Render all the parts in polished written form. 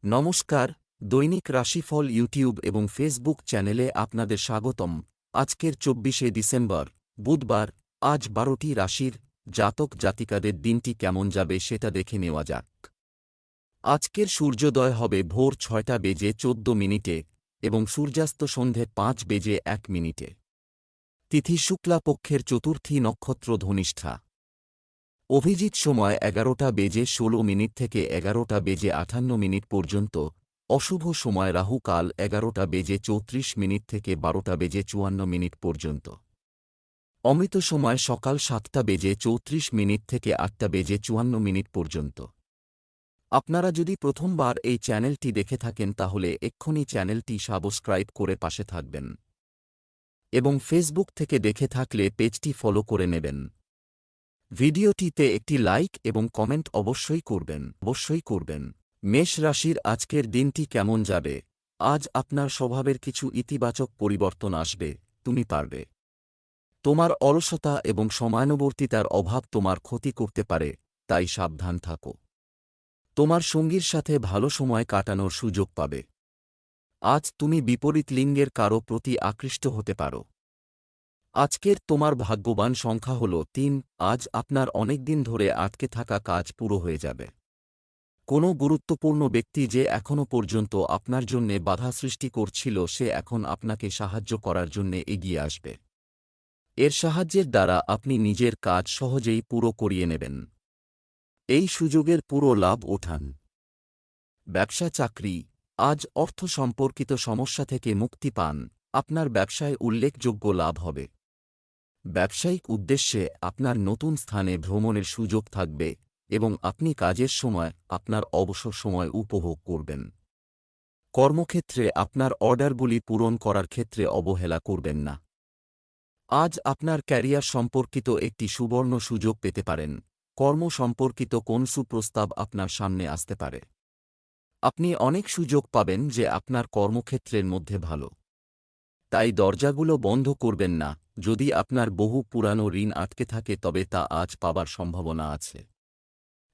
নমস্কার, দৈনিক রাশিফল ইউটিউব এবং ফেসবুক চ্যানেলে আপনাদের স্বাগতম। আজকের ২৪শে ডিসেম্বর, বুধবার। আজ ১২টি রাশির জাতক জাতিকাদের দিনটি কেমন যাবে সেটা দেখে নেওয়া যাক। আজকের সূর্যোদয় হবে ভোর ৬টা বেজে ১৪ মিনিটে এবং সূর্যাস্ত সন্ধে ৫ বেজে ১ মিনিটে। তিথি শুক্লা পক্ষের চতুর্থী নক্ষত্র ধনিষ্ঠা। অভিজিৎ সময় ১১টা বেজে ১৬ মিনিট থেকে ১১টা বেজে ৫৮ মিনিট পর্যন্ত। অশুভ সময় রাহু কাল ১১টা বেজে ৩৪ মিনিট থেকে ১২টা বেজে ৫৪ মিনিট পর্যন্ত। অমৃত সময় সকাল ৭টা বেজে ৩৪ মিনিট থেকে ৮টা বেজে ৫৪ মিনিট পর্যন্ত। আপনারা যদি প্রথমবার এই চ্যানেলটি দেখে থাকেন তাহলে এক্ষুনি চ্যানেলটি সাবস্ক্রাইব করে পাশে থাকবেন এবং ফেসবুক থেকে দেখে থাকলে পেজটি ফলো করে নেবেন। ভিডিওটিতে একটি লাইক এবং কমেন্ট অবশ্যই করবেন। মেষ রাশির আজকের দিনটি কেমন যাবে? আজ আপনার স্বভাবের কিছু ইতিবাচক পরিবর্তন আসবে, তুমি পারবে। তোমার অলসতা এবং সময়ানুবর্তিতার অভাব তোমার ক্ষতি করতে পারে, তাই সাবধান থাকো। তোমার সঙ্গীর সাথে ভালো সময় কাটানোর সুযোগ পাবে। আজ তুমি বিপরীত লিঙ্গের কারো প্রতি আকৃষ্ট হতে পারো। আজকের তোমার ভাগ্যবান সংখ্যা হল ৩। আজ আপনার অনেকদিন ধরে আটকে থাকা কাজ পুরো হয়ে যাবে। কোনো গুরুত্বপূর্ণ ব্যক্তি যে এখনও পর্যন্ত আপনার জন্যে বাধা সৃষ্টি করছিল সে এখন আপনাকে সাহায্য করার জন্যে এগিয়ে আসবে। এর সাহায্যের দ্বারা আপনি নিজের কাজ সহজেই পুরো করিয়ে নেবেন। এই সুযোগের পুরো লাভ ওঠান। ব্যবসা চাকরি। আজ অর্থ সম্পর্কিত সমস্যা থেকে মুক্তি পান, আপনার ব্যবসায় উল্লেখযোগ্য লাভ হবে। ব্যবসায়িক উদ্দেশ্যে আপনার নতুন স্থানে ভ্রমণের সুযোগ থাকবে এবং আপনি কাজের সময় আপনার অবসর সময় উপভোগ করবেন। কর্মক্ষেত্রে আপনার অর্ডারগুলি পূরণ করার ক্ষেত্রে অবহেলা করবেন না। আজ আপনার ক্যারিয়ার সম্পর্কিত একটি সুবর্ণ সুযোগ পেতে পারেন। কর্ম সম্পর্কিত কোন সুপ্রস্তাব আপনার সামনে আসতে পারে। আপনি অনেক সুযোগ পাবেন যে আপনার কর্মক্ষেত্রের মধ্যে ভালো। তাই দরজাগুলো বন্ধ করবেন না। যদি আপনার বহু পুরানো ঋণ আটকে থাকে তবে তা আজ পাবার সম্ভাবনা আছে।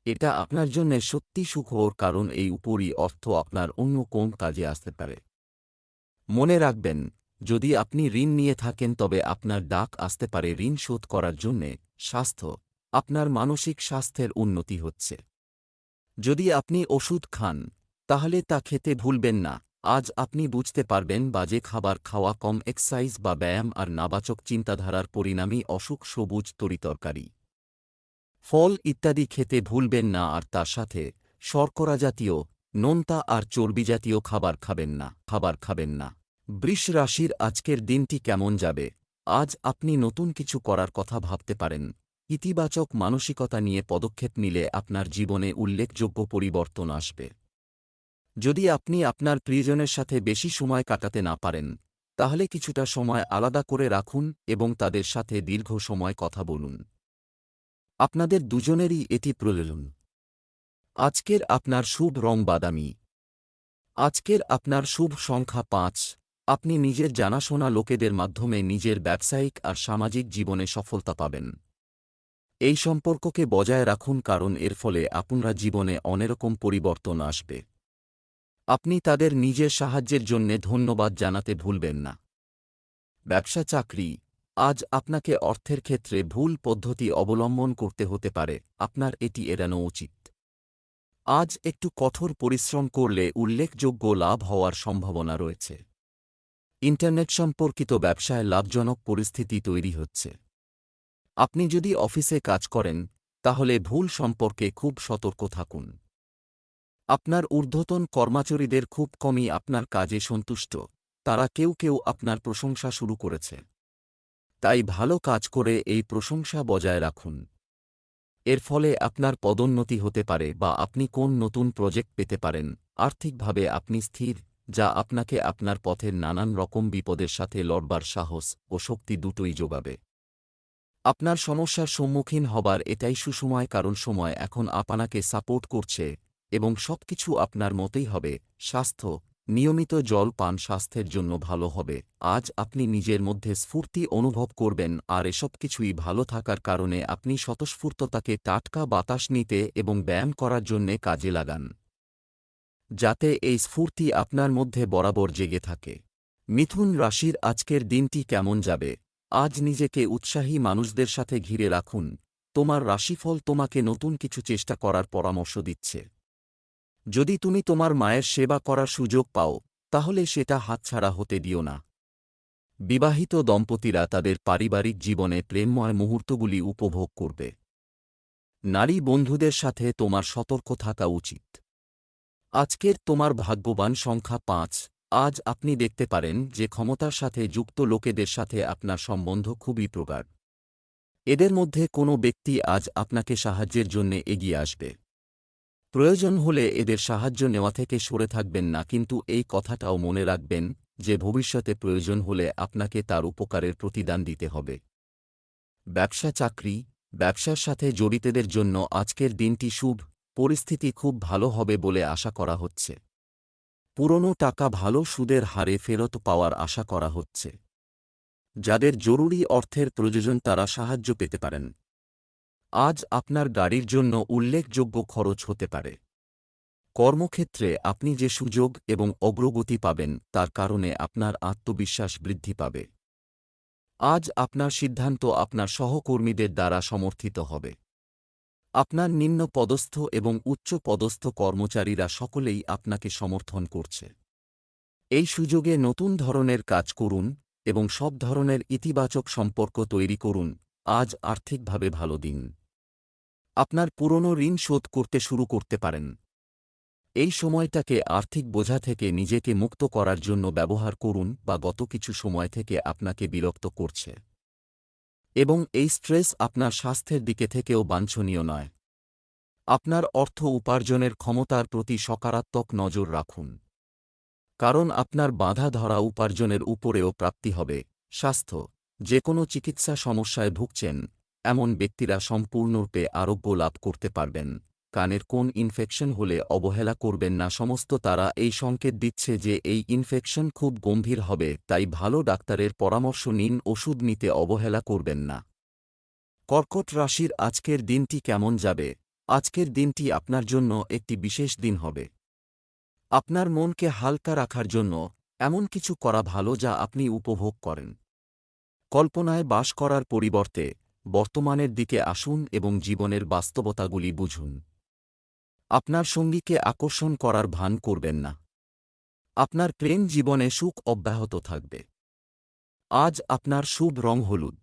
এটা আপনার জন্য সত্যি সুখবর, কারণ এই উপরই অর্থ আপনার অন্য কোন কাজে আসতে পারে। মনে রাখবেন, যদি আপনি ঋণ নিয়ে থাকেন তবে আপনার ডাক আসতে পারে ঋণ শোধ করার জন্যে। স্বাস্থ্য। আপনার মানসিক স্বাস্থ্যের উন্নতি হচ্ছে। যদি আপনি ওষুধ খান তাহলে তা খেতে ভুলবেন না। আজ আপনি বুঝতে পারবেন বাজে খাবার খাওয়া, কম এক্সারসাইজ বা ব্যায়াম আর নাবাচক চিন্তাধারার পরিণামী অসুখ। সবুজ তরিতরকারি, ফল ইত্যাদি খেতে ভুলবেন না, আর তার সাথে শর্করা জাতীয়, নোনতা আর চর্বিজাতীয় খাবার খাবেন না। বৃষ রাশির আজকের দিনটি কেমন যাবে? আজ আপনি নতুন কিছু করার কথা ভাবতে পারেন। ইতিবাচক মানসিকতা নিয়ে পদক্ষেপ নিলে আপনার জীবনে উল্লেখযোগ্য পরিবর্তন আসবে। যদি আপনি আপনার প্রিয়জনের সাথে বেশি সময় কাটাতে না পারেন তাহলে কিছুটা সময় আলাদা করে রাখুন এবং তাদের সাথে দীর্ঘ সময় কথা বলুন। আপনাদের দুজনেরই এটি প্রয়োজন। আজকের আপনার শুভ রং বাদামি। আজকের আপনার শুভ সংখ্যা ৫। আপনি নিজের জানাশোনা লোকেদের মাধ্যমে নিজের ব্যবসায়িক আর সামাজিক জীবনে সফলতা পাবেন। এই সম্পর্ককে বজায় রাখুন, কারণ এর ফলে আপনার জীবনে অনেকরকম পরিবর্তন আসবে। আপনি তাদের নিজের সাহায্যের জন্যে ধন্যবাদ জানাতে ভুলবেন না। ব্যবসা চাকরি। আজ আপনাকে অর্থের ক্ষেত্রে ভুল পদ্ধতি অবলম্বন করতে হতে পারে, আপনার এটি এড়ানো উচিত। আজ একটু কঠোর পরিশ্রম করলে উল্লেখযোগ্য লাভ হওয়ার সম্ভাবনা রয়েছে। ইন্টারনেট সম্পর্কিত ব্যবসায় লাভজনক পরিস্থিতি তৈরি হচ্ছে। আপনি যদি অফিসে কাজ করেন তাহলে ভুল সম্পর্কে খুব সতর্ক থাকুন। আপনার ঊর্ধ্বতন কর্মচারীদের খুব কমই আপনার কাজে সন্তুষ্ট, তারা কেউ আপনার প্রশংসা শুরু করেছে। তাই ভালো কাজ করে এই প্রশংসা বজায় রাখুন। এর ফলে আপনার পদোন্নতি হতে পারে বা আপনি কোন নতুন প্রজেক্ট পেতে পারেন। আর্থিকভাবে আপনি স্থির, যা আপনাকে আপনার পথের নানান রকম বিপদের সাথে লড়বার সাহস ও শক্তি দুটোই যোগাবে। আপনার সমস্যার সম্মুখীন হবার এটাই সুসময়, কারণ সময় এখন আপনাকে সাপোর্ট করছে এবং সবকিছু আপনার মতোই হবে। স্বাস্থ্য। নিয়মিত জল পান স্বাস্থ্যের জন্য ভালো হবে। আজ আপনি নিজের মধ্যে স্ফূর্তি অনুভব করবেন, আর এসব কিছুই ভালো থাকার কারণে আপনি স্বতঃস্ফূর্ততাকে টাটকা বাতাস নিতে এবং ব্যায়াম করার জন্যে কাজে লাগান। যাতে এই স্ফূর্তি আপনার মধ্যে বরাবর জেগে থাকে। মিথুন রাশির আজকের দিনটি কেমন যাবে? আজ নিজেকে উৎসাহী মানুষদের সাথে ঘিরে রাখুন। তোমার রাশিফল তোমাকে নতুন কিছু চেষ্টা করার পরামর্শ দিচ্ছে। যদি তুমি তোমার মায়ের সেবা করার সুযোগ পাও, তাহলে সেটা হাতছাড়া হতে দিও না। বিবাহিত দম্পতিরা তাদের পারিবারিক জীবনে প্রেমময় মুহূর্তগুলি উপভোগ করবে। নারী বন্ধুদের সাথে তোমার সতর্ক থাকা উচিত। আজকের তোমার ভাগ্যবান সংখ্যা ৫। আজ আপনি দেখতে পারেন যে ক্ষমতার সাথে যুক্ত লোকেদের সাথে আপনার সম্বন্ধ খুবই প্রগাঢ়। এদের মধ্যে কোনো ব্যক্তি আজ আপনাকে সাহায্যের জন্য এগিয়ে আসবে। প্রয়োজন হলে এদের সাহায্য নেওয়া থেকে সরে থাকবেন না, কিন্তু এই কথাটাও মনে রাখবেন যে ভবিষ্যতে প্রয়োজন হলে আপনাকে তার উপকারের প্রতিদান দিতে হবে। ব্যবসা চাকরি, ব্যবসার সাথে জড়িতদের জন্য আজকের দিনটি শুভ। পরিস্থিতি খুব ভালো হবে বলে আশা করা হচ্ছে। পুরনো টাকা ভালো সুদের হারে ফেরত পাওয়ার আশা করা হচ্ছে। যাদের জরুরি অর্থের প্রয়োজন তারা সাহায্য পেতে পারেন। আজ আপনার গাড়ির জন্য উল্লেখযোগ্য খরচ হতে পারে। কর্মক্ষেত্রে আপনি যে সুযোগ এবং অগ্রগতি পাবেন তার কারণে আপনার আত্মবিশ্বাস বৃদ্ধি পাবে। আজ আপনার সিদ্ধান্ত আপনার সহকর্মীদের দ্বারা সমর্থিত হবে। আপনার নিম্ন পদস্থ এবং উচ্চ পদস্থ কর্মচারীরা সকলেই আপনাকে সমর্থন করছে। এই সুযোগে নতুন ধরনের কাজ করুন এবং সব ধরনের ইতিবাচক সম্পর্ক তৈরি করুন। আজ আর্থিকভাবে ভালো দিন। আপনার পুরনো ঋণ শোধ করতে শুরু করতে পারেন। এই সময়টাকে আর্থিক বোঝা থেকে নিজেকে মুক্ত করার জন্য ব্যবহার করুন বা গত কিছু সময় থেকে আপনাকে বিরক্ত করছে। এবং এই স্ট্রেস আপনার স্বাস্থ্যের দিকে থেকেও বাঞ্ছনীয় নয়। আপনার অর্থ উপার্জনের ক্ষমতার প্রতি সকারাত্মক নজর রাখুন, কারণ আপনার বাঁধা ধরা উপার্জনের উপরেও প্রাপ্তি হবে। স্বাস্থ্য, যে কোনো চিকিৎসা সমস্যায় ভুগছেন এমন ব্যক্তিরা সম্পূর্ণরূপে আরোগ্য লাভ করতে পারবেন। কানের কোন ইনফেকশন হলে অবহেলা করবেন না। সমস্ত তারা এই সংকেত দিচ্ছে যে এই ইনফেকশন খুব গম্ভীর হবে, তাই ভালো ডাক্তারের পরামর্শ নিন। ওষুধ নিতে অবহেলা করবেন না। কর্কট রাশির আজকের দিনটি কেমন যাবে? আজকের দিনটি আপনার জন্য একটি বিশেষ দিন হবে। আপনার মনকে হালকা রাখার জন্য এমন কিছু করা ভালো যা আপনি উপভোগ করেন। কল্পনায় বাস করার পরিবর্তে বর্তমানের দিকে আসুন এবং জীবনের বাস্তবতাগুলি বুঝুন। আপনার সঙ্গীকে আকর্ষণ করার ভান করবেন না। আপনার প্রেম জীবনে সুখ অব্যাহত থাকবে। আজ আপনার শুভ রং হলুদ।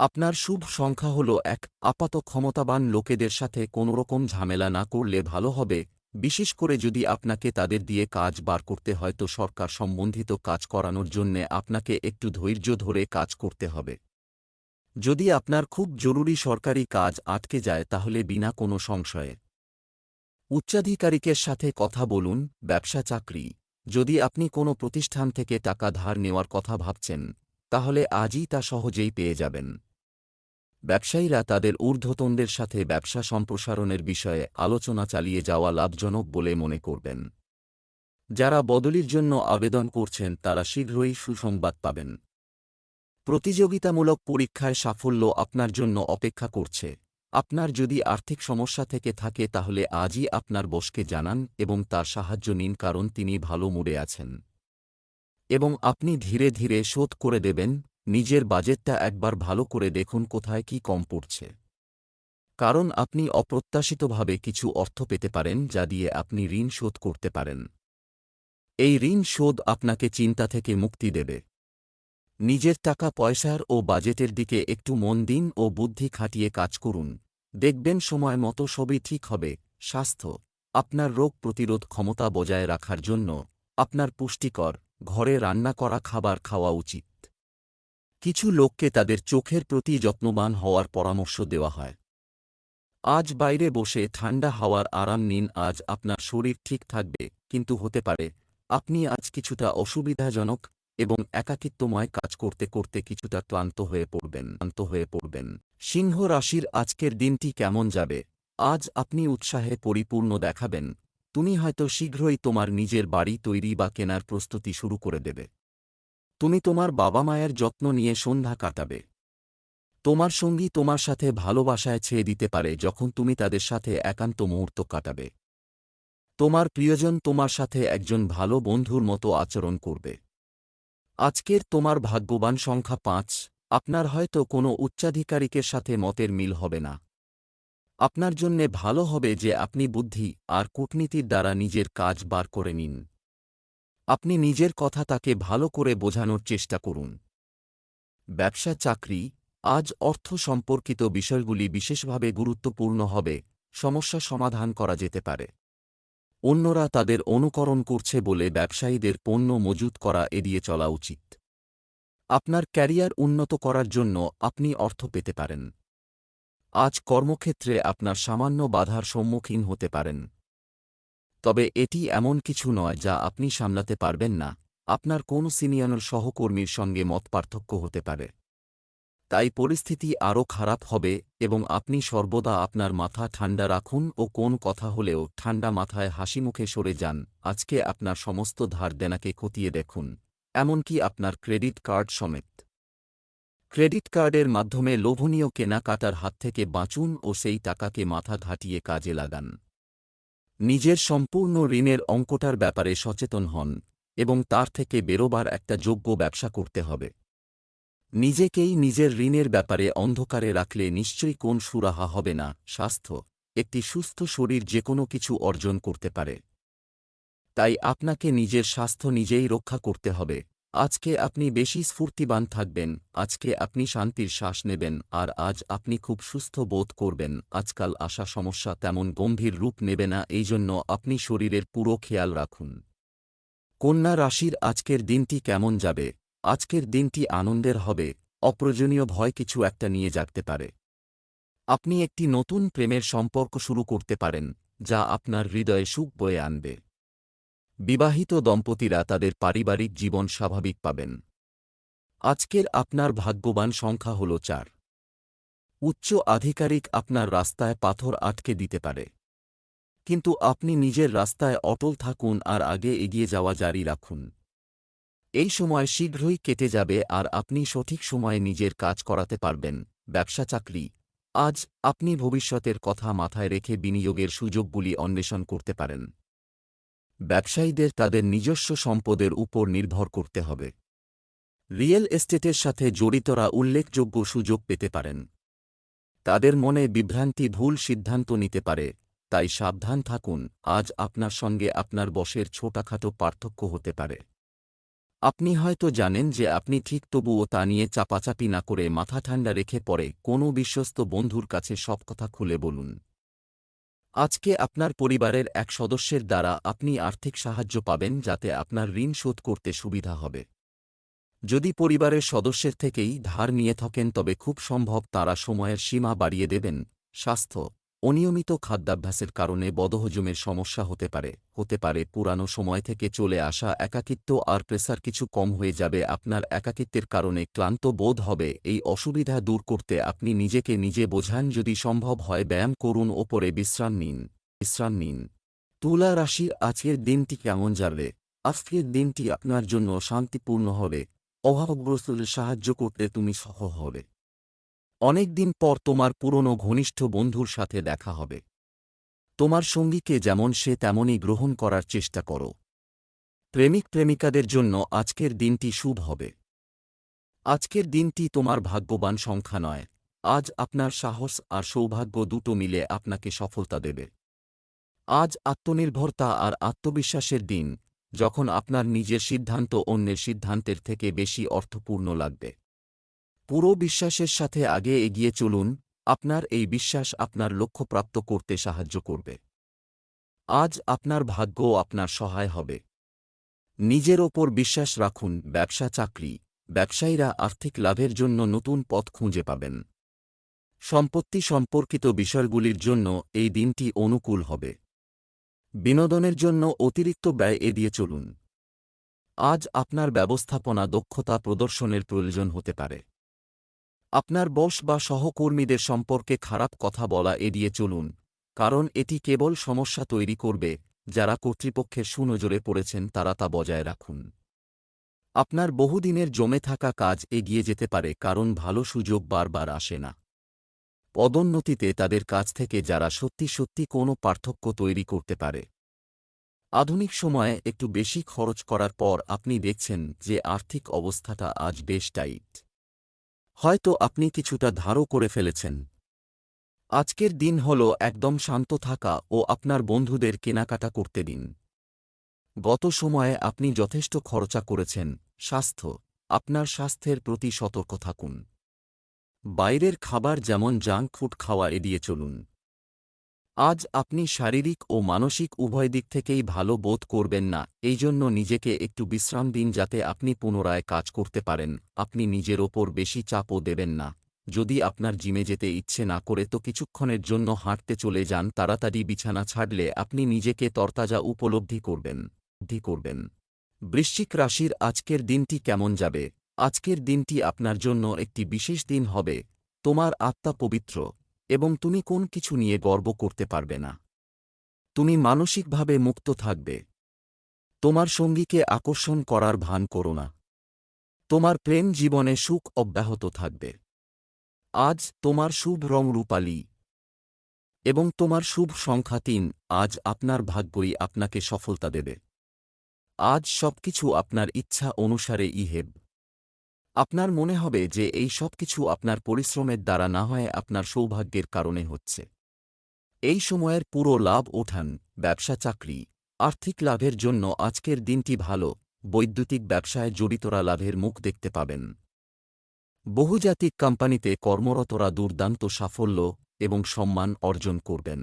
আপনার শুভ সংখ্যা হল ১। আপাত ক্ষমতাবান লোকেদের সাথে কোনোরকম ঝামেলা না করলে ভালো হবে, বিশেষ করে যদি আপনাকে তাদের দিয়ে কাজ বার করতে হয়। তো সরকার সম্বন্ধিত কাজ করানোর জন্যে আপনাকে একটু ধৈর্য ধরে কাজ করতে হবে। যদি আপনার খুব জরুরি সরকারি কাজ আটকে যায় তাহলে বিনা কোনো সংশয়ে উচ্চাধিকারিকের সাথে কথা বলুন। ব্যবসা চাকরি, যদি আপনি কোনো প্রতিষ্ঠান থেকে টাকা ধার নেওয়ার কথা ভাবছেন তাহলে আজই তা সহজেই পেয়ে যাবেন। ব্যবসায়ীরা তাদের ঊর্ধ্বতনদের সাথে ব্যবসা সম্প্রসারণের বিষয়ে আলোচনা চালিয়ে যাওয়া লাভজনক বলে মনে করবেন। যারা বদলির জন্য আবেদন করছেন তারা শীঘ্রই সুসংবাদ পাবেন। প্রতিযোগিতামূলক পরীক্ষায় সাফল্য আপনার জন্য অপেক্ষা করছে। আপনার যদি আর্থিক সমস্যা থেকে থাকে তাহলে আজই আপনার বসকে জানান এবং তার সাহায্য নিন, কারণ তিনি ভালো মুডে আছেন এবং আপনি ধীরে ধীরে শোধ করে দেবেন। নিজের বাজেটটা একবার ভালো করে দেখুন কোথায় কি কম পড়ছে, কারণ আপনি অপ্রত্যাশিতভাবে কিছু অর্থ পেতে পারেন যা দিয়ে আপনি ঋণ শোধ করতে পারেন। এই ঋণ শোধ আপনাকে চিন্তা থেকে মুক্তি দেবে। নিজের টাকা পয়সার ও বাজেটের দিকে একটু মন দিন ও বুদ্ধি খাটিয়ে কাজ করুন। দেখবেন সময় মতো সবই ঠিক হবে। স্বাস্থ্য, আপনার রোগ প্রতিরোধ ক্ষমতা বজায় রাখার জন্য আপনার পুষ্টিকর, ঘরে রান্না করা খাবার খাওয়া উচিত। কিছু লোককে তাদের চোখের প্রতি যত্নবান হওয়ার পরামর্শ দেওয়া হয়। আজ বাইরে বসে ঠান্ডা হাওয়ার আরাম নিন। আজ আপনার শরীর ঠিক থাকবে, কিন্তু হতে পারে আপনি আজ কিছুটা অসুবিধাজনক এবং একাকিত্বময় কাজ করতে করতে কিছুটা ক্লান্ত হয়ে পড়বেন। সিংহ রাশির আজকের দিনটি কেমন যাবে? আজ আপনি উৎসাহে পরিপূর্ণ দেখাবেন। তুমি হয়তো শীঘ্রই তোমার নিজের বাড়ি তৈরি বা কেনার প্রস্তুতি শুরু করে দেবে। তুমি তোমার বাবা মায়ের যত্ন নিয়ে সন্ধ্যা কাটাবে। তোমার সঙ্গী তোমার সাথে ভালোবাসায় ছেয়ে দিতে পারে যখন তুমি তাদের সাথে একান্ত মুহূর্ত কাটাবে। তোমার প্রিয়জন তোমার সাথে একজন ভালো বন্ধুর মতো আচরণ করবে। আজকের তোমার ভাগ্যবান সংখ্যা 5। আপনার হয়তো কোনো উচ্চাধিকারিকের সাথে মতের মিল হবে না। আপনার জন্যে ভালো হবে যে আপনি বুদ্ধি আর কূটনীতির দ্বারা নিজের কাজ বার করে নিন। আপনি নিজের কথা তাকে ভালো করে বোঝানোর চেষ্টা করুন। ব্যবসা চাকরি, আজ অর্থ সম্পর্কিত বিষয়গুলি বিশেষভাবে গুরুত্বপূর্ণ হবে, সমস্যা সমাধান করা যেতে পারে। অন্যরা তাদের অনুকরণ করছে বলে ব্যবসায়ীদের পণ্য মজুত করা এড়িয়ে চলা উচিত। আপনার ক্যারিয়ার উন্নত করার জন্য আপনি অর্থ পেতে পারেন। আজ কর্মক্ষেত্রে আপনার সামান্য বাধার সম্মুখীন হতে পারেন। তবে এটি এমন কিছু নয় যা আপনি সামলাতে পারবেন না। আপনার কোনো সিনিয়র সহকর্মীর সঙ্গে মতপার্থক্য হতে পারে। তাই পরিস্থিতি আরও খারাপ হবে এবং আপনি সর্বদা আপনার মাথা ঠান্ডা রাখুন ও কোন কথা হলেও ঠান্ডা মাথায় হাসিমুখে সরে যান। আজকে আপনার সমস্ত ধার দেনাকে খতিয়ে দেখুন, এমনকি আপনার ক্রেডিট কার্ড সমেত। ক্রেডিট কার্ডের মাধ্যমে লোভনীয় কেনাকাটার হাত থেকে বাঁচুন ও সেই টাকাকে মাথা ঘাটিয়ে কাজে লাগান। নিজের সম্পূর্ণ ঋণের অঙ্কটার ব্যাপারে সচেতন হন এবং তার থেকে বেরোবার একটা যোগ্য ব্যবসা করতে হবে। নিজেকেই নিজের ঋণের ব্যাপারে অন্ধকারে রাখলে নিশ্চয়ই কোন সুরাহা হবে না। স্বাস্থ্য, একটি সুস্থ শরীর যেকোনো কিছু অর্জন করতে পারে। তাই আপনাকে নিজের স্বাস্থ্য নিজেই রক্ষা করতে হবে। আজকে আপনি বেশি স্ফূর্তিবান থাকবেন, আজকে আপনি শান্তির শ্বাস নেবেন আর আজ আপনি খুব সুস্থ বোধ করবেন। আজকাল আসা সমস্যা তেমন গম্ভীর রূপ নেবে না, এই জন্য আপনি শরীরের পুরো খেয়াল রাখুন। কন্যা রাশির আজকের দিনটি কেমন যাবে? আজকের দিনটি আনন্দের হবে, অপ্রয়োজনীয় ভয় কিছু একটা নিয়ে জাগতে পারে। আপনি একটি নতুন প্রেমের সম্পর্ক শুরু করতে পারেন, যা আপনার হৃদয়ে সুখ বয়ে আনবে। বিবাহিত দম্পতিরা তাদের পারিবারিক জীবন স্বাভাবিক পাবেন। আজকের আপনার ভাগ্যবান সংখ্যা হল 4। উচ্চ আধিকারিক আপনার রাস্তায় পাথর আটকে দিতে পারে, কিন্তু আপনি নিজের রাস্তায় অটল থাকুন আর আগে এগিয়ে যাওয়া জারি রাখুন। এই সময় শীঘ্রই কেটে যাবে আর আপনি সঠিক সময়ে নিজের কাজ করাতে পারবেন। ব্যবসা চাকরি, আজ আপনি ভবিষ্যতের কথা মাথায় রেখে বিনিয়োগের সুযোগগুলি অন্বেষণ করতে পারেন। ব্যবসায়ীদের তাদের নিজস্ব সম্পদের উপর নির্ভর করতে হবে। রিয়েল এস্টেটের সাথে জড়িতরা উল্লেখযোগ্য সুযোগ পেতে পারেন। তাদের মনে বিভ্রান্তি ভুল সিদ্ধান্ত নিতে পারে, তাই সাবধান থাকুন। আজ আপনার সঙ্গে আপনার বসের ছোটখাটো পার্থক্য হতে পারে। আপনি হয়তো জানেন যে আপনি ঠিক, তবুও তা নিয়ে চাপাচাপি না করে মাথা ঠান্ডা রেখে পরে কোনো বিশ্বস্ত বন্ধুর কাছে সব কথা খুলে বলুন। আজকে আপনার পরিবারের এক সদস্যের দ্বারা আপনি আর্থিক সাহায্য পাবেন, যাতে আপনার ঋণ শোধ করতে সুবিধা হবে। যদি পরিবারের সদস্যের থেকেই ধার নিয়ে থাকেন তবে খুব সম্ভব তারা সময়ের সীমা বাড়িয়ে দেবেন। স্বাস্থ্য, অনিয়মিত খাদ্যাভ্যাসের কারণে বদহজমের সমস্যা হতে পারে পুরানো সময় থেকে চলে আসা একাকিত্ব আর প্রেসার কিছু কম হয়ে যাবে। আপনার একাকিত্বের কারণে ক্লান্ত বোধ হবে, এই অসুবিধা দূর করতে আপনি নিজেকে নিজে বোঝান। যদি সম্ভব হয় ব্যায়াম করুন, ওপরে বিশ্রাম নিন। তুলা রাশির আজকের দিনটি কেমন যাবে? আজকের দিনটি আপনার জন্য শান্তিপূর্ণ হবে। অভাবগ্রস্তদের সাহায্য করতে তুমি সফল হবে। অনেক দিন পর তোমার পুরনো ঘনিষ্ঠ বন্ধুর সাথে দেখা হবে। তোমার সঙ্গীকে যেমন সে তেমনই গ্রহণ করার চেষ্টা করো। প্রেমিক প্রেমিকাদের জন্য আজকের দিনটি শুভ হবে। আজকের দিনটি তোমার ভাগ্যবান সংখ্যা নয়। আজ আপনার সাহস আর সৌভাগ্য দুটো মিলে আপনাকে সফলতা দেবে। আজ আত্মনির্ভরতা আর আত্মবিশ্বাসের দিন, যখন আপনার নিজের সিদ্ধান্ত অন্যের সিদ্ধান্তের থেকে বেশি অর্থপূর্ণ লাগবে। পুরো বিশ্বাসের সাথে আগে এগিয়ে চলুন, আপনার এই বিশ্বাস আপনার লক্ষ্য প্রাপ্ত করতে সাহায্য করবে। আজ আপনার ভাগ্য আপনার সহায় হবে। নিজের ওপর বিশ্বাস রাখুন। ব্যবসা চাকরি, ব্যবসায়ীরা আর্থিক লাভের জন্য নতুন পথ খুঁজে পাবেন। সম্পত্তি সম্পর্কিত বিষয়গুলির জন্য এই দিনটি অনুকূল হবে। বিনোদনের জন্য অতিরিক্ত ব্যয় এড়িয়ে চলুন। আজ আপনার ব্যবস্থাপনা দক্ষতা প্রদর্শনের প্রয়োজন হতে পারে। আপনার বস বা সহকর্মীদের সম্পর্কে খারাপ কথা বলা এড়িয়ে চলুন, কারণ এটি কেবল সমস্যা তৈরি করবে। যারা কর্তৃপক্ষের সুনজরে পড়েছেন তারা তা বজায় রাখুন। আপনার বহুদিনের জমে থাকা কাজ এগিয়ে যেতে পারে, কারণ ভালো সুযোগ বারবার আসে না। পদোন্নতিতে তাদের কাছ থেকে যারা সত্যি সত্যি কোনো পার্থক্য তৈরি করতে পারে। আধুনিক সময়ে একটু বেশি খরচ করার পর আপনি দেখছেন যে আর্থিক অবস্থাটা আজ বেশ টাইট। হয়তো আপনি কিছুটা ধারও করে ফেলেছেন। আজকের দিন হল একদম শান্ত থাকা ও আপনার বন্ধুদের কেনাকাটা করতে দিন। গত সময়ে আপনি যথেষ্ট খরচা করেছেন। স্বাস্থ্য, আপনার স্বাস্থ্যের প্রতি সতর্ক থাকুন। বাইরের খাবার যেমন জাঙ্ক ফুড খাওয়া এড়িয়ে চলুন। আজ আপনি শারীরিক ও মানসিক উভয় দিক থেকেই ভালো বোধ করবেন না, এই জন্য নিজেকে একটু বিশ্রাম দিন যাতে আপনি পুনরায় কাজ করতে পারেন। আপনি নিজের ওপর বেশি চাপও দেবেন না। যদি আপনার জিমে যেতে ইচ্ছে না করে তো কিছুক্ষণের জন্য হাঁটতে চলে যান। তাড়াতাড়ি বিছানা ছাড়লে আপনি নিজেকে তরতাজা উপলব্ধি করবেন। বৃশ্চিক রাশির আজকের দিনটি কেমন যাবে? আজকের দিনটি আপনার জন্য একটি বিশেষ দিন হবে। তোমার আত্মা পবিত্র এবং তুমি কোন কিছু নিয়ে গর্ব করতে পারবে না। তুমি মানসিকভাবে মুক্ত থাকবে। তোমার সঙ্গীকে আকর্ষণ করার ভান করো না। তোমার প্রেম জীবনে সুখ অব্যাহত থাকবে। আজ তোমার শুভ রং রূপালী এবং তোমার শুভ সংখ্যা ৩। আজ আপনার ভাগ্যই আপনাকে সফলতা দেবে। আজ সবকিছু আপনার ইচ্ছা অনুসারে হবে। আপনার মনে হবে যে এই সবকিছু আপনার পরিশ্রমের দ্বারা না হয়ে আপনার সৌভাগ্যের কারণে হচ্ছে। এই সময়ের পুরো লাভ ওঠান। ব্যবসা চাকরি, আর্থিক লাভের জন্য আজকের দিনটি ভালো। বৈদ্যুতিক ব্যবসায় জড়িতরা লাভের মুখ দেখতে পাবেন। বহুজাতিক কোম্পানিতে কর্মরতরা দুর্দান্ত সাফল্য এবং সম্মান অর্জন করবেন।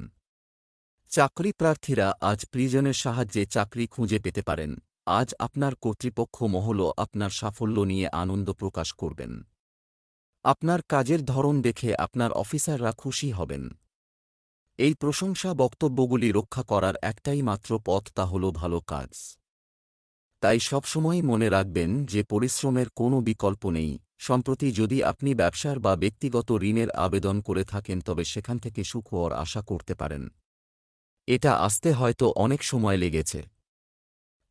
চাকরি প্রার্থীরা আজ প্রিজনের সাহায্যে চাকরি খুঁজে পেতে পারেন। আজ আপনার কর্তৃপক্ষ মহলও আপনার সাফল্য নিয়ে আনন্দ প্রকাশ করবেন। আপনার কাজের ধরন দেখে আপনার অফিসাররা খুশি হবেন। এই প্রশংসা বক্তব্যগুলি রক্ষা করার একটাই মাত্র পথ, তা হল ভালো কাজ। তাই সবসময় মনে রাখবেন যে পরিশ্রমের কোনো বিকল্প নেই। সম্প্রতি যদি আপনি ব্যবসার বা ব্যক্তিগত ঋণের আবেদন করে থাকেন তবে সেখান থেকে সুখ হওয়ার আশা করতে পারেন। এটা আসতে হয়তো অনেক সময় লেগেছে,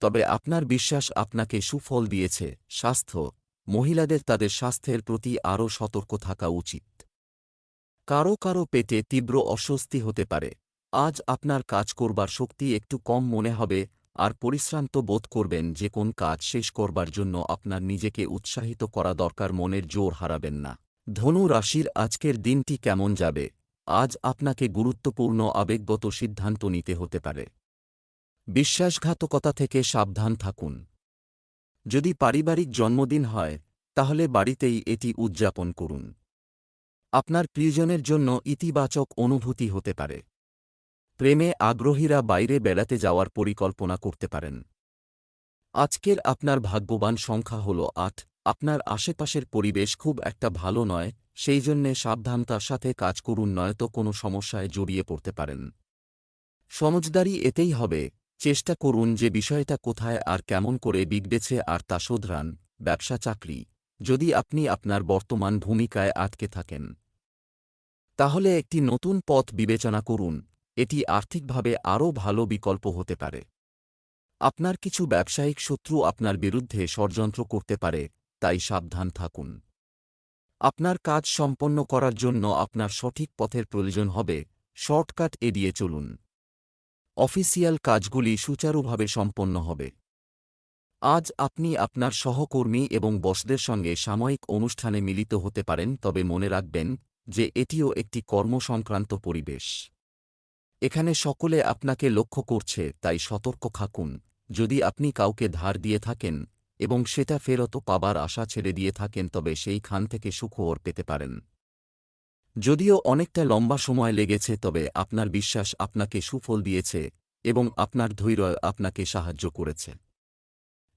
তবে আপনার বিশ্বাস আপনাকে সুফল দিয়েছে। স্বাস্থ্য, মহিলাদের তাদের স্বাস্থ্যের প্রতি আরও সতর্ক থাকা উচিত। কারো কারো পেটে তীব্র অস্বস্তি হতে পারে। আজ আপনার কাজ করবার শক্তি একটু কম মনে হবে আর পরিশ্রান্ত বোধ করবেন। যে কোন কাজ শেষ করবার জন্য আপনার নিজেকে উৎসাহিত করা দরকার। মনের জোর হারাবেন না। ধনু রাশির আজকের দিনটি কেমন যাবে? আজ আপনাকে গুরুত্বপূর্ণ আবেগগত সিদ্ধান্ত নিতে হতে পারে। বিশ্বাসঘাতকতা থেকে সাবধান থাকুন। যদি পারিবারিক জন্মদিন হয় তাহলে বাড়িতেই এটি উদযাপন করুন। আপনার প্রিয়জনের জন্য ইতিবাচক অনুভূতি হতে পারে। প্রেমে আগ্রহীরা বাইরে বেড়াতে যাওয়ার পরিকল্পনা করতে পারেন। আজকের আপনার ভাগ্যবান সংখ্যা হল ৮। আপনার আশেপাশের পরিবেশ খুব একটা ভালো নয়, সেই জন্যে সাবধানতার সাথে কাজ করুন, নয়তো কোনো সমস্যায় জড়িয়ে পড়তে পারেন। সমজদারি এতেই হবে। চেষ্টা করুন যে বিষয়টা কোথায় আর কেমন করে বিগড়েছে আর তা শোধরান। ব্যবসা চাকরি, যদি আপনি আপনার বর্তমান ভূমিকায় আটকে থাকেন তাহলে একটি নতুন পথ বিবেচনা করুন। এটি আর্থিকভাবে আরও ভালো বিকল্প হতে পারে। আপনার কিছু ব্যবসায়িক শত্রু আপনার বিরুদ্ধে ষড়যন্ত্র করতে পারে, তাই সাবধান থাকুন। আপনার কাজ সম্পন্ন করার জন্য আপনার সঠিক পথের প্রয়োজন হবে। শর্টকাট এড়িয়ে চলুন। অফিসিয়াল কাজগুলি সুচারুভাবে সম্পন্ন হবে। আজ আপনি আপনার সহকর্মী এবং বসদের সঙ্গে সাময়িক অনুষ্ঠানে মিলিত হতে পারেন, তবে মনে রাখবেন যে এটিও একটি কর্মসংক্রান্ত পরিবেশ। এখানে সকলে আপনাকে লক্ষ্য করছে, তাই সতর্ক থাকুন। যদি আপনি কাউকে ধার দিয়ে থাকেন এবং সেটা ফেরত পাবার আশা ছেড়ে দিয়ে থাকেন তবে সেই খান থেকে সুখবর পেতে পারেন। যদিও অনেকটা লম্বা সময় লেগেছে, তবে আপনার বিশ্বাস আপনাকে সুফল দিয়েছে এবং আপনার ধৈর্য আপনাকে সাহায্য করেছে।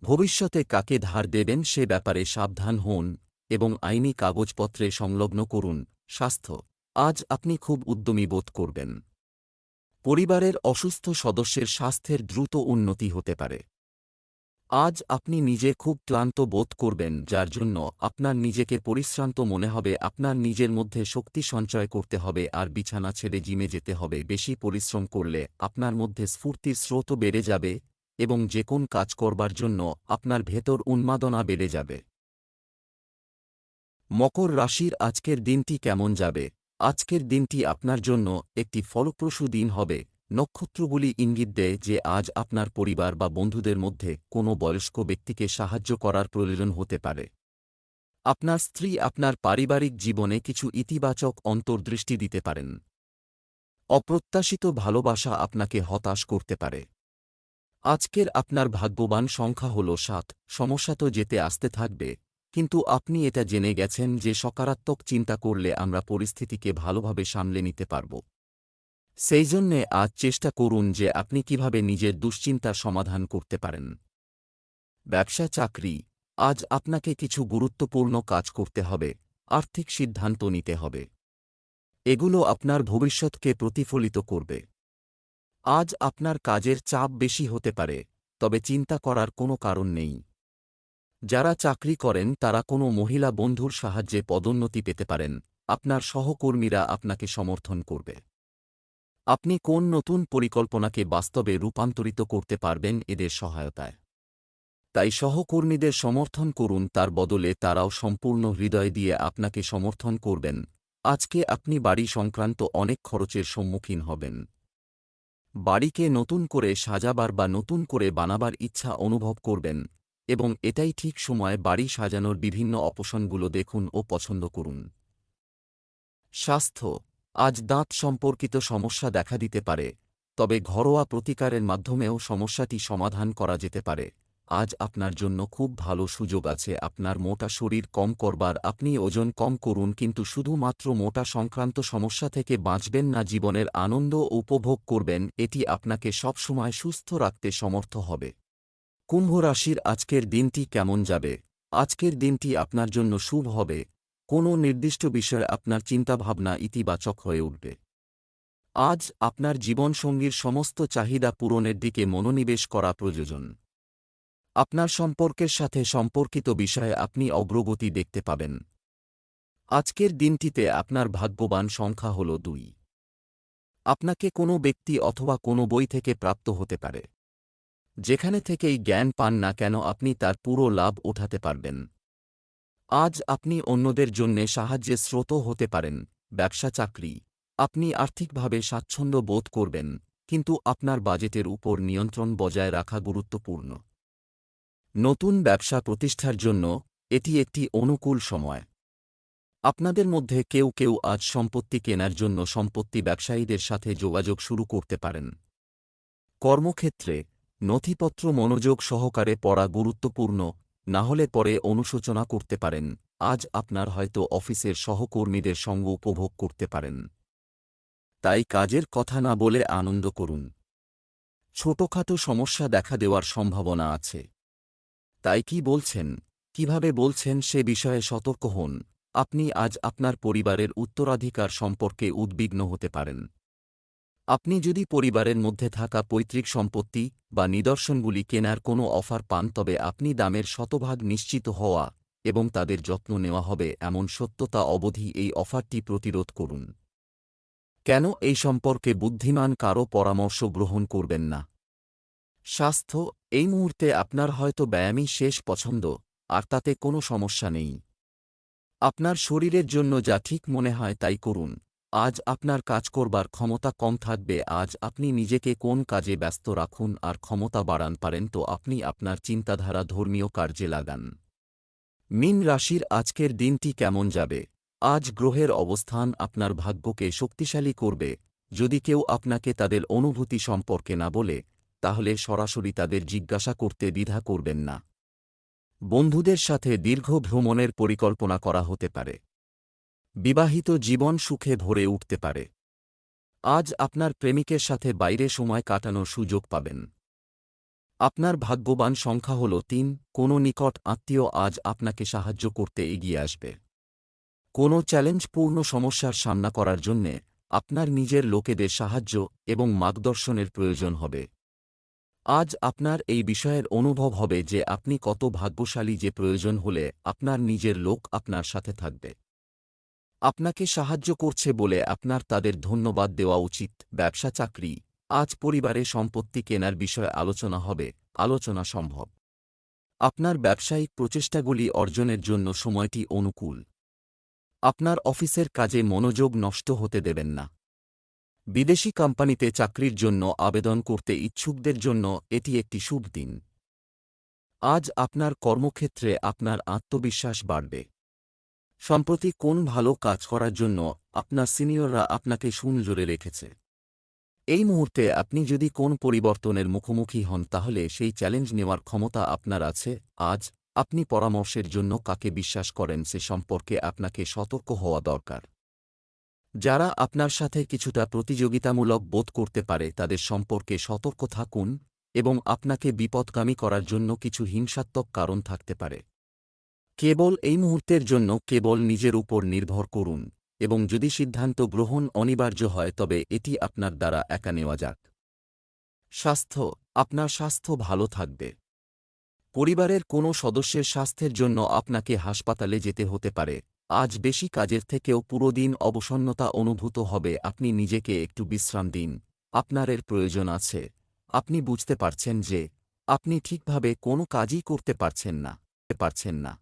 ভবিষ্যতে কাকে ধার দেবেন সে ব্যাপারে সাবধান হন এবং আইনি কাগজপত্রে সংলগ্ন করুন। স্বাস্থ্য, আজ আপনি খুব উদ্যমী বোধ করবেন। পরিবারের অসুস্থ সদস্যের স্বাস্থ্যের দ্রুত উন্নতি হতে পারে। আজ আপনি নিজে খুব ক্লান্ত বোধ করবেন, যার জন্য আপনার নিজেকে পরিশ্রান্ত মনে হবে। আপনার নিজের মধ্যে শক্তি সঞ্চয় করতে হবে আর বিছানা ছেড়ে জিমে যেতে হবে। বেশি পরিশ্রম করলে আপনার মধ্যে স্ফূর্তির স্রোতও বেড়ে যাবে এবং যে কোন কাজ করবার জন্য আপনার ভেতর উন্মাদনা বেড়ে যাবে। মকর রাশির আজকের দিনটি কেমন যাবে? আজকের দিনটি আপনার জন্য একটি ফলপ্রসূ দিন হবে। নক্ষত্রগুলি ইঙ্গিত দেয় যে আজ আপনার পরিবার বা বন্ধুদের মধ্যে কোনো বয়স্ক ব্যক্তিকে সাহায্য করার প্রয়োজন হতে পারে। আপনার স্ত্রী আপনার পারিবারিক জীবনে কিছু ইতিবাচক অন্তর্দৃষ্টি দিতে পারেন। অপ্রত্যাশিত ভালোবাসা আপনাকে হতাশ করতে পারে। আজকের আপনার ভাগ্যবান সংখ্যা হল ৭। সমস্যা তো যেতে আসতে থাকবে, কিন্তু আপনি এটা জেনে গেছেন যে সকারাত্মক চিন্তা করলে আমরা পরিস্থিতিকে ভালোভাবে সামলে নিতে পারব। সেইজন্যে আজ চেষ্টা করুন যে আপনি কিভাবে নিজের দুশ্চিন্তার সমাধান করতে পারেন। ব্যবসা চাকরি, আজ আপনাকে কিছু গুরুত্বপূর্ণ কাজ করতে হবে, আর্থিক সিদ্ধান্ত নিতে হবে। এগুলো আপনার ভবিষ্যৎকে প্রতিফলিত করবে। আজ আপনার কাজের চাপ বেশি হতে পারে, তবে চিন্তা করার কোনো কারণ নেই। যারা চাকরি করেন তারা কোনো মহিলা বন্ধুর সাহায্যে পদোন্নতি পেতে পারেন, আপনার সহকর্মীরা আপনাকে সমর্থন করবে। আপনি কোন নতুন পরিকল্পনাকে বাস্তবে রূপান্তরিত করতে পারবেন এদের সহায়তায়। তাই সহকর্মীদের সমর্থন করুন, তার বদলে তারাও সম্পূর্ণ হৃদয় দিয়ে আপনাকে সমর্থন করবেন। আজকে আপনি বাড়ি সংক্রান্ত অনেক খরচের সম্মুখীন হবেন। বাড়িকে নতুন করে সাজাবার বা নতুন করে বানাবার ইচ্ছা অনুভব করবেন, এবং এটাই ঠিক সময় বাড়ি সাজানোর বিভিন্ন অপশনগুলো দেখুন ও পছন্দ করুন। স্বাস্থ্য, আজ দাঁত সম্পর্কিত সমস্যা দেখা দিতে পারে, তবে ঘরোয়া প্রতিকারের মাধ্যমেও সমস্যাটি সমাধান করা যেতে পারে। আজ আপনার জন্য খুব ভালো সুযোগ আছে আপনার মোটা শরীর কম করবার। আপনি ওজন কম করুন, কিন্তু শুধুমাত্র মোটা সংক্রান্ত সমস্যা থেকে বাঁচবেন না, জীবনের আনন্দ উপভোগ করবেন। এটি আপনাকে সবসময় সুস্থ রাখতে সমর্থ হবে। কুম্ভ রাশির আজকের দিনটি কেমন যাবে? আজকের দিনটি আপনার জন্য শুভ হবে। কোনো নির্দিষ্ট বিষয়ে আপনার চিন্তাভাবনা ইতিবাচক হয়ে উঠবে। আজ আপনার জীবনসঙ্গীর সমস্ত চাহিদা পূরণের দিকে মনোনিবেশ করা প্রয়োজন। আপনার সম্পর্কের সাথে সম্পর্কিত বিষয়ে আপনি অগ্রগতি দেখতে পাবেন। আজকের দিনটিতে আপনার ভাগ্যবান সংখ্যা হল ২। আপনাকে কোনো ব্যক্তি অথবা কোনো বই থেকে প্রাপ্ত হতে পারে। যেখানে থেকেই জ্ঞান পান না কেন আপনি তার পুরো লাভ ওঠাতে পারবেন। আজ আপনি অন্যদের জন্যে সাহায্যের স্রোত হতে পারেন। ব্যবসা চাকরি, আপনি আর্থিকভাবে স্বাচ্ছন্দ্য বোধ করবেন, কিন্তু আপনার বাজেটের উপর নিয়ন্ত্রণ বজায় রাখা গুরুত্বপূর্ণ। নতুন ব্যবসা প্রতিষ্ঠার জন্য এটি একটি অনুকূল সময়। আপনাদের মধ্যে কেউ কেউ আজ সম্পত্তি কেনার জন্য সম্পত্তি ব্যবসায়ীদের সাথে যোগাযোগ শুরু করতে পারেন। কর্মক্ষেত্রে নথিপত্র মনোযোগ সহকারে পড়া গুরুত্বপূর্ণ, না হলে পরে অনুশোচনা করতে পারেন। আজ আপনার হয়তো অফিসের সহকর্মীদের সঙ্গ উপভোগ করতে পারেন। তাই কাজের কথা না বলে আনন্দ করুন। ছোটখাটো সমস্যা দেখা দেওয়ার সম্ভাবনা আছে। তাই কি বলছেন, কিভাবে বলছেন সে বিষয়ে সতর্ক হন। আপনি আজ আপনার পরিবারের উত্তরাধিকার সম্পর্কে উদ্বিগ্ন হতে পারেন। আপনি যদি পরিবারের মধ্যে থাকা পৈতৃক সম্পত্তি বা নিদর্শনগুলি কেনার কোনো অফার পান, তবে আপনি দামের শতভাগ নিশ্চিত হওয়া এবং তাদের যত্ন নেওয়া হবে এমন সত্যতা অবধি এই অফারটি প্রতিরোধ করুন। কেন এই সম্পর্কে বুদ্ধিমান কারও পরামর্শ গ্রহণ করবেন না। স্বাস্থ্য, এই মুহূর্তে আপনার হয়তো ব্যায়ামই শেষ পছন্দ, আর তাতে কোনো সমস্যা নেই। আপনার শরীরের জন্য যা ঠিক মনে হয় তাই করুন। আজ আপনার কাজ করবার ক্ষমতা কম থাকবে। আজ আপনি নিজেকে কোন কাজে ব্যস্ত রাখুন আর ক্ষমতা বাড়ান পারেন তো আপনি আপনার চিন্তাধারা ধর্মীয় কার্যে লাগান। মীন রাশির আজকের দিনটি কেমন যাবে? আজ গ্রহের অবস্থান আপনার ভাগ্যকে শক্তিশালী করবে। যদি কেউ আপনাকে তাদের অনুভূতি সম্পর্কে না বলে, তাহলে সরাসরি তাদের জিজ্ঞাসা করতে দ্বিধা করবেন না। বন্ধুদের সাথে দীর্ঘ ভ্রমণের পরিকল্পনা করা হতে পারে। বিবাহিত জীবন সুখে ভরে উঠতে পারে। আজ আপনার প্রেমিকের সাথে বাইরে সময় কাটানোর সুযোগ পাবেন। আপনার ভাগ্যবান সংখ্যা হল ৩। কোনো নিকট আত্মীয় আজ আপনাকে সাহায্য করতে এগিয়ে আসবে। কোনো চ্যালেঞ্জপূর্ণ সমস্যার সামনা করার জন্যে আপনার নিজের লোকেদের সাহায্য এবং মার্গদর্শনের প্রয়োজন হবে। আজ আপনার এই বিষয়ের অনুভব হবে যে আপনি কত ভাগ্যশালী যে প্রয়োজন হলে আপনার নিজের লোক আপনার সাথে থাকবে। আপনাকে সাহায্য করছে বলে আপনার তাদের ধন্যবাদ দেওয়া উচিত। ব্যবসা চাকরি, আজ পরিবারে সম্পত্তি কেনার বিষয়ে আলোচনা হবে। আলোচনা সম্ভব। আপনার ব্যবসায়িক প্রচেষ্টাগুলি অর্জনের জন্য সময়টি অনুকূল। আপনার অফিসের কাজে মনোযোগ নষ্ট হতে দেবেন না। বিদেশি কোম্পানিতে চাকরির জন্য আবেদন করতে ইচ্ছুকদের জন্য এটি একটি শুভ দিন। আজ আপনার কর্মক্ষেত্রে আপনার আত্মবিশ্বাস বাড়বে। সম্প্রতি কোন ভালো কাজ করার জন্য আপনার সিনিয়ররা আপনাকে সুনজরে রেখেছে। এই মুহূর্তে আপনি যদি কোন পরিবর্তনের মুখোমুখি হন তাহলে সেই চ্যালেঞ্জ নেওয়ার ক্ষমতা আপনার আছে। আজ আপনি পরামর্শের জন্য কাকে বিশ্বাস করেন সে সম্পর্কে আপনাকে সতর্ক হওয়া দরকার। যারা আপনার সাথে কিছুটা প্রতিযোগিতামূলক বোধ করতে পারে তাদের সম্পর্কে সতর্ক থাকুন এবং আপনাকে বিপদগামী করার জন্য কিছু হিংসাত্মক কারণ থাকতে পারে। কেবল এই মুহূর্তের জন্য কেবল নিজের উপর নির্ভর করুন এবং যদি সিদ্ধান্ত গ্রহণ অনিবার্য হয় তবে এটি আপনার দ্বারা একা নেওয়া যাক। স্বাস্থ্য, আপনার স্বাস্থ্য ভালো থাকবে। পরিবারের কোনো সদস্যের স্বাস্থ্যের জন্য আপনাকে হাসপাতালে যেতে হতে পারে। আজ বেশি কাজের থেকেও পুরো দিন অবসন্নতা অনুভূত হবে। আপনি নিজেকে একটু বিশ্রাম দিন, আপনার এর প্রয়োজন আছে। আপনি বুঝতে পারছেন যে আপনি ঠিকভাবে কোনো কাজই করতে পারছেন না।